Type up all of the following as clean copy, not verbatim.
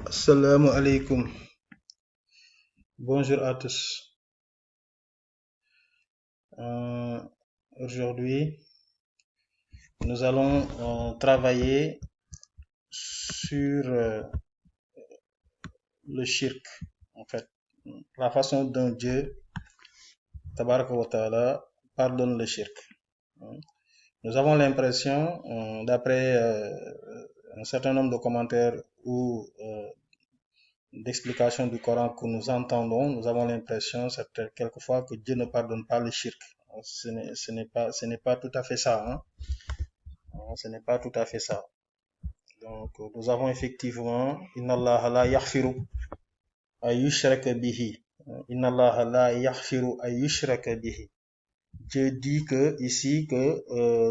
Assalamu alaikum. Bonjour à tous. Euh, Aujourd'hui, nous allons travailler sur le shirk, en fait, la façon dont Dieu, Tabaraka wa Ta'ala, pardonne le shirk. Nous avons l'impression, d'après un certain nombre de commentaires ou d'explications du Coran que nous entendons, nous avons l'impression quelquefois que Dieu ne pardonne pas le shirk. Ce n'est pas tout à fait ça, hein. Ce n'est pas tout à fait ça. Donc, nous avons effectivement, Inna Allah la yaghfiru ayyushraka bihi. Inna Allah la yaghfiru ayyushraka bihi. Dieu dit que, ici, que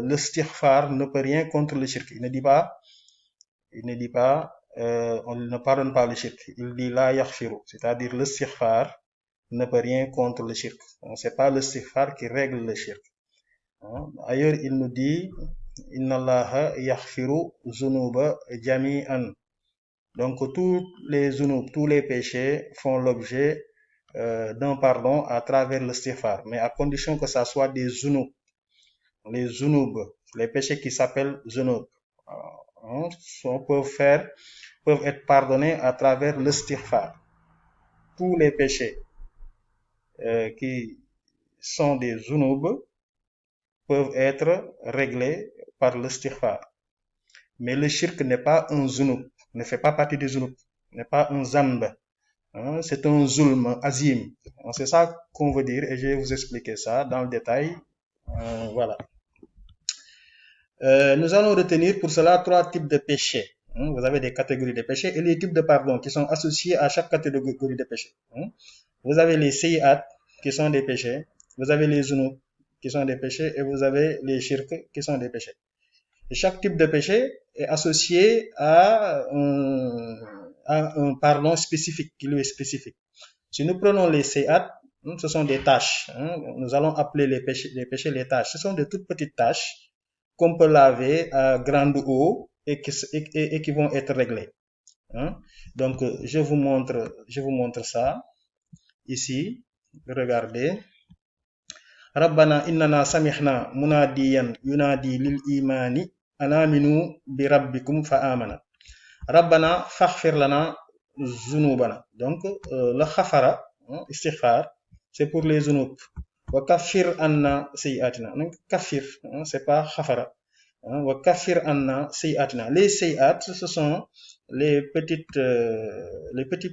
l'istighfar ne peut rien contre le shirk. Il ne dit pas, on ne pardonne pas le shirk. Il dit la yaghfiru, c'est-à-dire l'istighfar ne peut rien contre le shirk. C'est pas l'istighfar qui règle le shirk. Ailleurs, il nous dit, Inna Allah yaghfiru zunuba jami'an. Donc, tous les zunub, tous les péchés font l'objet d'un pardon à travers l'istighfar, mais à condition que ça soit des zunub. Les zunub, les péchés qui s'appellent zunub, peuvent être pardonnés à travers l'istighfar. Tous les péchés qui sont des zunub peuvent être réglés par l'istighfar. Mais le shirk n'est pas un zunub, ne fait pas partie des zunub, n'est pas un zanb. C'est un zulm azim. C'est ça qu'on veut dire et je vais vous expliquer ça dans le détail. Voilà. Nous allons retenir pour cela 3 types de péchés. Vous avez des catégories de péchés et les types de pardon qui sont associés à chaque catégorie de péchés. Vous avez les sayyat qui sont des péchés, vous avez les zunub qui sont des péchés et vous avez les shirk qui sont des péchés. Et chaque type de péché est associé à un pardon spécifique, qui lui est spécifique. Si nous prenons les sayyat, ce sont des tâches. Nous allons appeler les péchés les tâches. Ce sont de toutes petites tâches qu'on peut laver à grande eau et qui vont être réglées. Donc, je vous montre ça ici. Regardez. Rabbana innana samihna munadiyan yunadi lil imani anaminu bi rabbikum fa amana. Rabbana faghfir lana zunubana. Donc, le khafara, istighfar, c'est pour les zunub. Wa kaffir anna sayiatina. Donc, kaffir, c'est pas khafara. Wa kaffir anna sayiatina. Les sayiat, ce sont les petits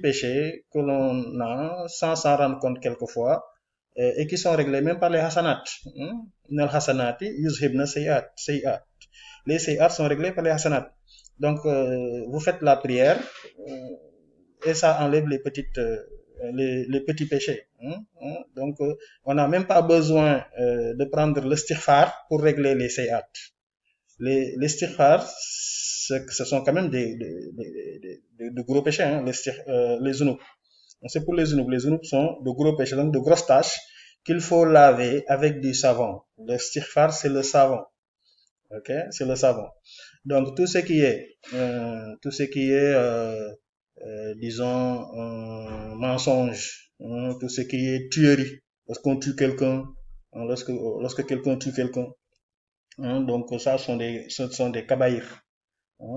péchés que l'on a sans s'en rendre compte quelquefois et qui sont réglés même par les hasanat. Nal hasanati yuzhibna sayiat. Les sayiat sont réglés par les hasanat. Donc, vous faites la prière et ça enlève les petits péchés. Donc, on n'a même pas besoin de prendre l'istighfar pour régler les sayyat. Les istighfar, ce sont quand même de gros péchés, les zunub. C'est pour les zunub. Les zunub sont de gros péchés, donc de grosses tâches qu'il faut laver avec du savon. L'istighfar, c'est le savon. Ok, c'est le savon. Donc tout ce qui est, disons, mensonge, tout ce qui est tuerie, lorsqu'on tue quelqu'un, lorsque quelqu'un tue quelqu'un, donc ça ce sont des kabaïr,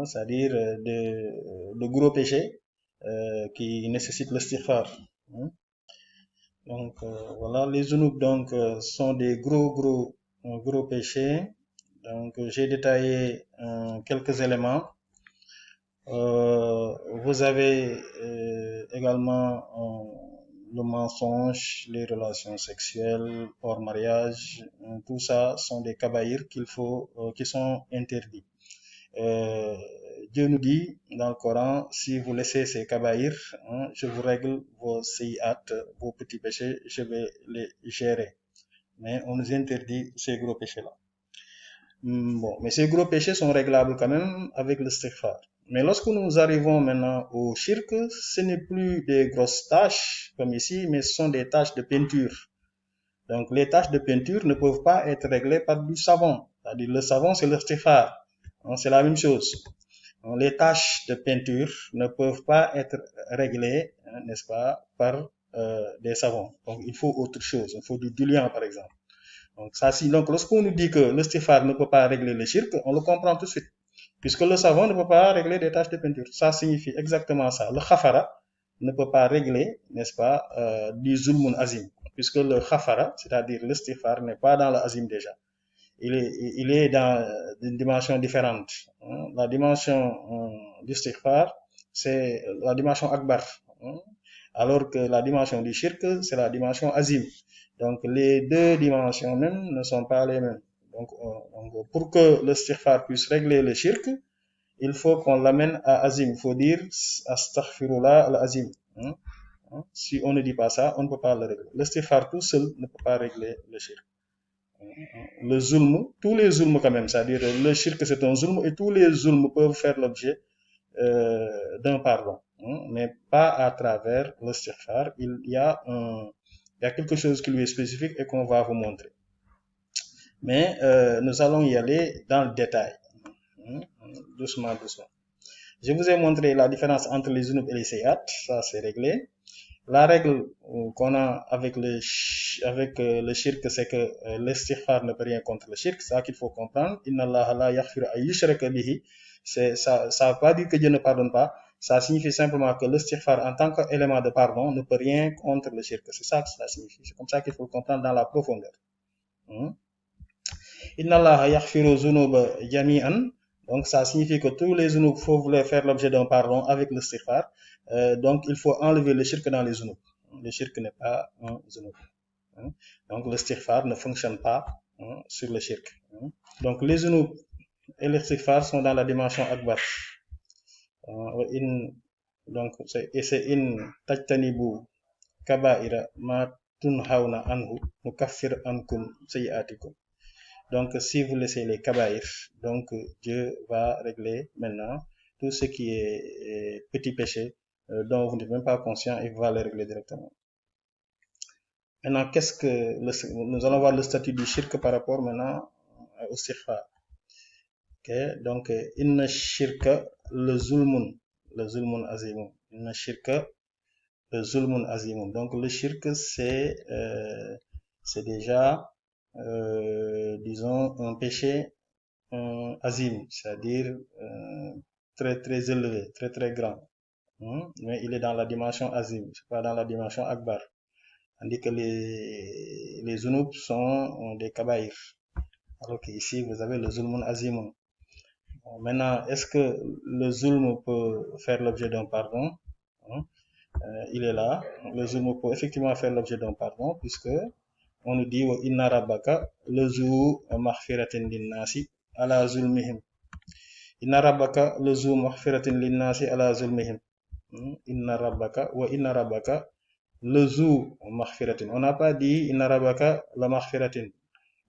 c'est-à-dire de gros péchés qui nécessitent l'istighfar. Donc voilà, les zunub donc sont des gros péchés. Donc, j'ai détaillé quelques éléments. Vous avez également le mensonge, les relations sexuelles hors mariage. Tout ça sont des kabaïr qui sont interdits. Dieu nous dit dans le Coran, si vous laissez ces kabaïr, je vous règle vos sayyat, vos petits péchés, je vais les gérer. Mais on nous interdit ces gros péchés-là. Bon, mais ces gros péchés sont réglables quand même avec l'istighfar. Mais lorsque nous arrivons maintenant au shirk, ce n'est plus des grosses tâches comme ici, mais ce sont des tâches de peinture. Donc les tâches de peinture ne peuvent pas être réglées par du savon. C'est-à-dire le savon, c'est l'istighfar. C'est la même chose. Les tâches de peinture ne peuvent pas être réglées, n'est-ce pas, par des savons. Donc, il faut autre chose. Il faut du diluant, par exemple. Donc, donc lorsqu'on nous dit que l'istighfar ne peut pas régler le shirk, on le comprend tout de suite. Puisque le savon ne peut pas régler des tâches de peinture. Ça signifie exactement ça. Le khafara ne peut pas régler, n'est-ce pas, du zulmun azim. Puisque le khafara, c'est-à-dire l'istighfar, n'est pas dans le azim déjà. Il est dans une dimension différente. La dimension d'istighfar, c'est la dimension akbar. Alors que la dimension du shirk, c'est la dimension azim. Donc les deux dimensions même ne sont pas les mêmes. Donc pour que le istighfar puisse régler le shirk, il faut qu'on l'amène à azim. Il faut dire astaghfirullah al-azim. Si on ne dit pas ça, on ne peut pas le régler. L'istighfar tout seul ne peut pas régler le shirk. Le zulm, tous les zulms quand même, c'est-à-dire le shirk c'est un zulm et tous les zulms peuvent faire l'objet d'un pardon, mais pas à travers l'istighfar. Il y a quelque chose qui lui est spécifique et qu'on va vous montrer. Mais nous allons y aller dans le détail, doucement, doucement. Je vous ai montré la différence entre les zunub et les sayyat, ça c'est réglé. La règle qu'on a avec le shirk, c'est que l'istighfar ne peut rien contre le shirk, c'est ça qu'il faut comprendre. Inna Allah la yaghfiru ay yushraka bihi. Ça veut pas dire que Dieu ne pardonne pas. Ça signifie simplement que l'istighfar en tant qu'élément de pardon ne peut rien contre le shirk. C'est ça que ça signifie. C'est comme ça qu'il faut le comprendre dans la profondeur. Inna Allah yaghfiru zunuba jami'an. Donc ça signifie que tous les zunub, il faut vouloir faire l'objet d'un pardon avec l'istighfar. Donc il faut enlever le shirk dans les zunub. Le shirk n'est pas un zunub. Donc l'istighfar ne fonctionne pas sur le shirk. Donc les zunub et l'istighfar sont dans la dimension akbar. Donc c'est in tajtanibu kaba'ira ma tunhawna anhu nukaffir ankum sayi'atikum. Donc, si vous laissez les kabaïr, donc Dieu va régler maintenant tout ce qui est petit péché dont vous n'êtes même pas conscient et va les régler directement. Maintenant, nous allons voir le statut du shirk par rapport maintenant au istighfar. Okay? Donc, inna shirka le zulmun azimun. Inna shirka le zulmun azimun. Donc, le shirk c'est déjà disons un péché azim, c'est-à-dire très très élevé, très très grand. Mais il est dans la dimension azim, c'est pas dans la dimension akbar. Tandis que les zunub sont des kabaïr. Alors qu'ici vous avez le zulmun azimun. Maintenant, est-ce que le zulm peut faire l'objet d'un pardon? Il est là. Le zulm peut effectivement faire l'objet d'un pardon puisque on nous dit wa inna rabbaka lazu maghfiratin linnasi ala zulmihim. Inna rabbaka lazu maghfiratin linnasi ala zulmihim. Inna rabbaka lazu maghfiratin. On n'a pas dit inna rabbaka la maghfiratin.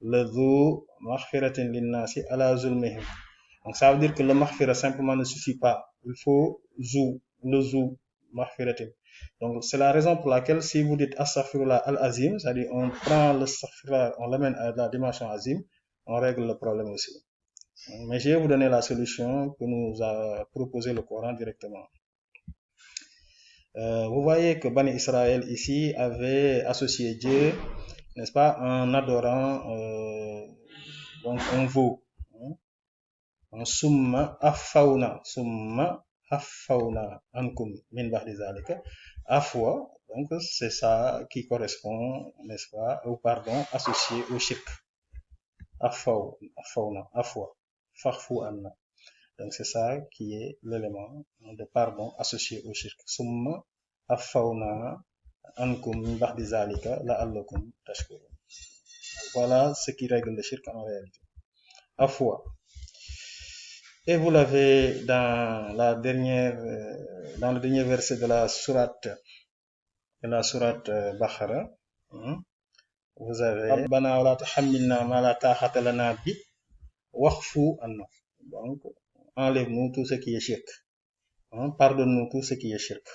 Lazu maghfiratin linnasi ala zulmihim. Donc ça veut dire que le maghfira simplement ne suffit pas. Il faut lazu maghfiratin. Donc, c'est la raison pour laquelle si vous dites astaghfirullah al-azim, c'est-à-dire on prend l'astaghfirullah, on l'amène à la dimension azim, on règle le problème aussi. Mais je vais vous donner la solution que nous a proposé le Coran directement. Vous voyez que Bani Israël ici avait associé Dieu, n'est-ce pas, en adorant donc un veau. Summa affauna ankum min ba'di zalika. Afwa, donc c'est ça qui correspond, n'est-ce pas, au pardon associé au shirk. Affauna, faghfu anna. Donc c'est ça qui est l'élément de pardon associé au shirk. Summa affauna ankum min ba'di zalika la'allakum tashkurun. Voilà ce qui règle le shirk en réalité. Afwa. Et vous l'avez dans le dernier verset de la sourate Baqara. Vous avez Rabbana wa la tuhammilna ma la taqata lana bi waghfu anna. Donc, enlève-nous tout ce qui est shirk. Pardonne-nous tout ce qui est shirk.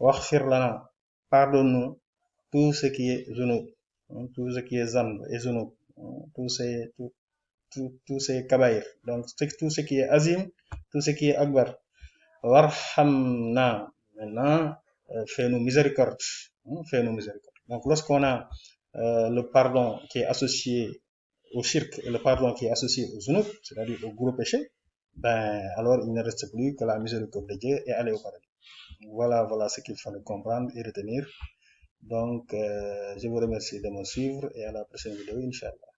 Waghfir lana. Pardonne-nous tout ce qui est zunub. Tout ce qui est zamb et zunub. Tous tous ces kabaïr. Donc, tout ce qui est azim, tout ce qui est akbar. Warhamna, maintenant, fais-nous miséricorde. Fais-nous miséricorde. Donc, lorsqu'on a le pardon qui est associé au shirk et le pardon qui est associé au zunub, c'est-à-dire au gros péché, ben, alors il ne reste plus que la miséricorde de Dieu et aller au paradis. Voilà ce qu'il fallait comprendre et retenir. Donc, je vous remercie de me suivre et à la prochaine vidéo, Inch'Allah.